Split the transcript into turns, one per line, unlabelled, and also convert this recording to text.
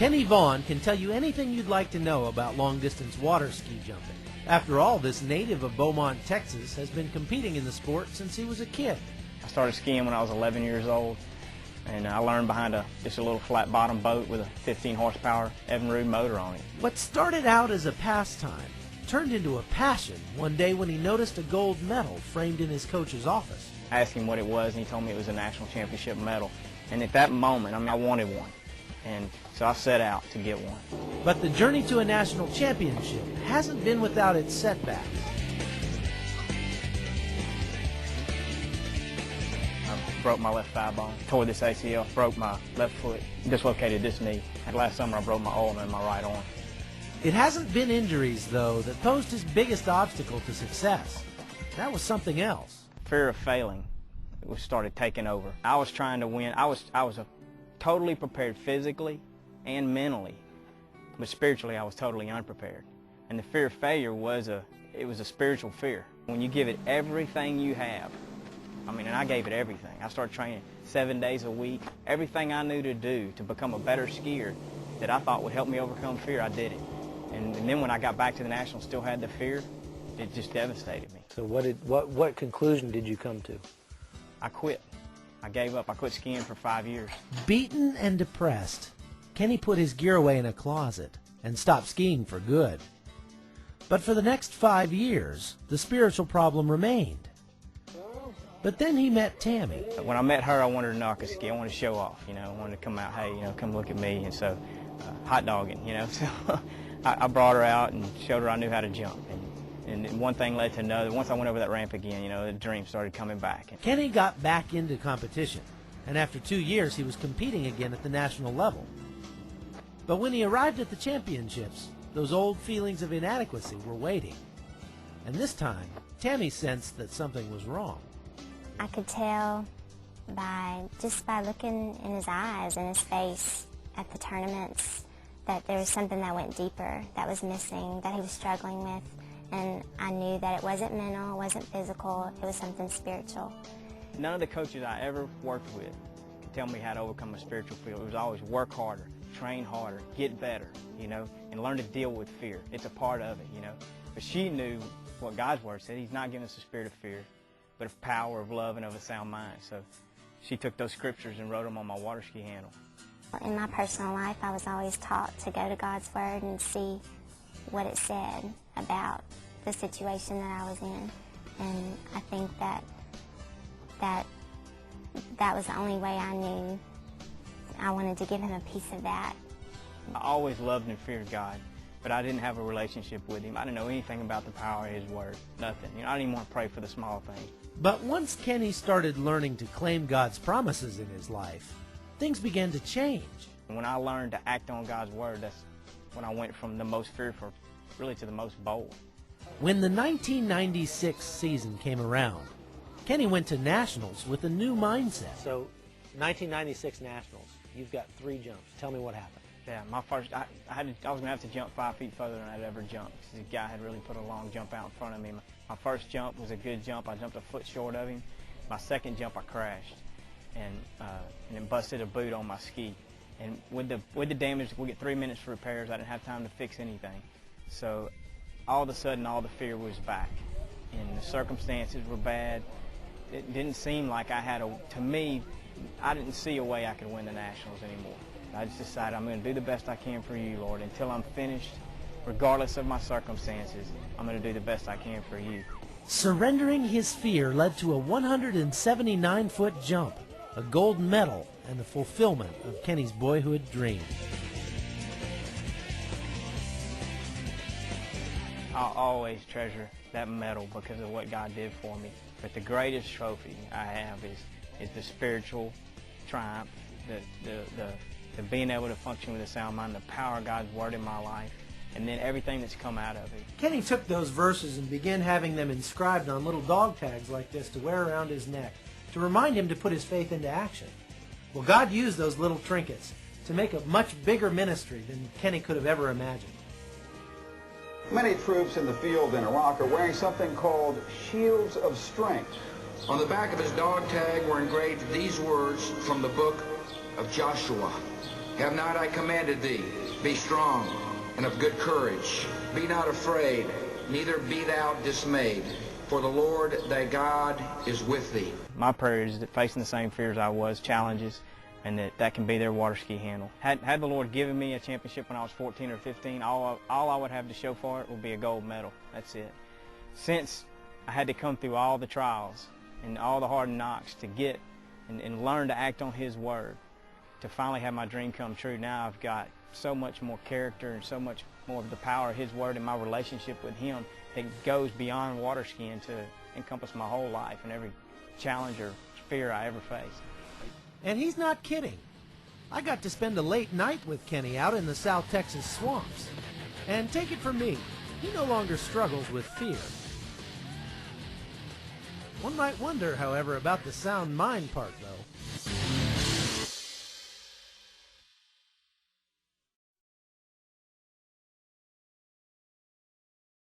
Kenny Vaughn can tell you anything you'd like to know about long-distance water ski jumping. After all, this native of Beaumont, Texas, has been competing in the sport since he was a kid.
I started skiing when I was 11 years old, and I learned behind just a little flat-bottom boat with a 15-horsepower Evinrude motor on it.
What started out as a pastime turned into a passion one day when he noticed a gold medal framed in his coach's office.
I asked him what it was, and he told me it was a national championship medal. And at that moment, I wanted one. And so I set out to get one.
But the journey to a national championship hasn't been without its setbacks.
I broke my left thigh bone, tore this ACL, broke my left foot, dislocated this knee. And last summer I broke my ulna in my right arm.
It hasn't been injuries, though, that posed his biggest obstacle to success. That was something else.
Fear of failing started taking over. I was trying to win. I was totally prepared physically and mentally, but spiritually I was totally unprepared. And the fear of failure was a spiritual fear. When you give it everything you have, and I gave it everything. I started training 7 days a week. Everything I knew to do to become a better skier that I thought would help me overcome fear, I did it. And then when I got back to the Nationals, still had the fear, it just devastated me.
So what conclusion did you come to?
I quit. I gave up. I quit skiing for 5 years.
Beaten and depressed, Kenny put his gear away in a closet and stopped skiing for good. But for the next 5 years, the spiritual problem remained. But then he met Tammy.
When I met her, I wanted to know I could ski. I wanted to show off, I wanted to come out, hey, come look at me. And so, hot dogging, So I brought her out and showed her I knew how to jump. And one thing led to another. Once I went over that ramp again, the dream started coming back.
Kenny got back into competition, and after 2 years, he was competing again at the national level. But when he arrived at the championships, those old feelings of inadequacy were waiting. And this time, Tammy sensed that something was wrong.
I could tell just by looking in his eyes and his face at the tournaments that there was something that went deeper, that was missing, that he was struggling with. And I knew that it wasn't mental, it wasn't physical, it was something spiritual.
None of the coaches I ever worked with could tell me how to overcome a spiritual fear. It was always work harder, train harder, get better, and learn to deal with fear. It's a part of it, But she knew what God's Word said. He's not giving us a spirit of fear, but of power, of love, and of a sound mind. So she took those scriptures and wrote them on my water ski handle.
In my personal life, I was always taught to go to God's Word and see what it said about the situation that I was in. And I think that was the only way I knew I wanted to give him a piece of that.
I always loved and feared God, but I didn't have a relationship with him. I didn't know anything about the power of his word, nothing. I didn't even want to pray for the small things.
But once Kenny started learning to claim God's promises in his life, things began to change.
When I learned to act on God's word, that's when I went from the most fearful really to the most bold.
When the 1996 season came around, Kenny went to Nationals with a new mindset. So, 1996 Nationals, you've got 3 jumps. Tell me what happened.
Yeah, my first, I was going to have to jump 5 feet further than I'd ever jumped. The guy had really put a long jump out in front of me. My first jump was a good jump. I jumped a foot short of him. My second jump, I crashed and then busted a boot on my ski. And with the damage, we get 3 minutes for repairs. I didn't have time to fix anything. So all of a sudden, all the fear was back. And the circumstances were bad. It didn't seem like I had to me, I didn't see a way I could win the Nationals anymore. I just decided I'm going to do the best I can for you, Lord. Until I'm finished, regardless of my circumstances, I'm going to do the best I can for you.
Surrendering his fear led to a 179-foot jump, a gold medal, and the fulfillment of Kenny's boyhood dream.
I'll always treasure that medal because of what God did for me. But the greatest trophy I have is the spiritual triumph, the being able to function with a sound mind, the power of God's Word in my life, and then everything that's come out of it.
Kenny took those verses and began having them inscribed on little dog tags like this to wear around his neck to remind him to put his faith into action. Well, God used those little trinkets to make a much bigger ministry than Kenny could have ever imagined.
Many troops in the field in Iraq are wearing something called shields of strength.
On the back of his dog tag were engraved these words from the book of Joshua. Have not I commanded thee? Be strong and of good courage. Be not afraid, neither be thou dismayed. For the Lord thy God is with thee.
My prayer is that facing the same fears I was, challenges, and that can be their water ski handle. Had the Lord given me a championship when I was 14 or 15, all I would have to show for it would be a gold medal. That's it. Since I had to come through all the trials and all the hard knocks to get and learn to act on His word, to finally have my dream come true, now I've got so much more character and so much more of the power of His word in my relationship with Him that goes beyond water skiing to encompass my whole life and every challenge or fear I ever faced.
And he's not kidding. I got to spend a late night with Kenny out in the South Texas swamps. And take it from me, he no longer struggles with fear. One might wonder, however, about the sound mind part, though.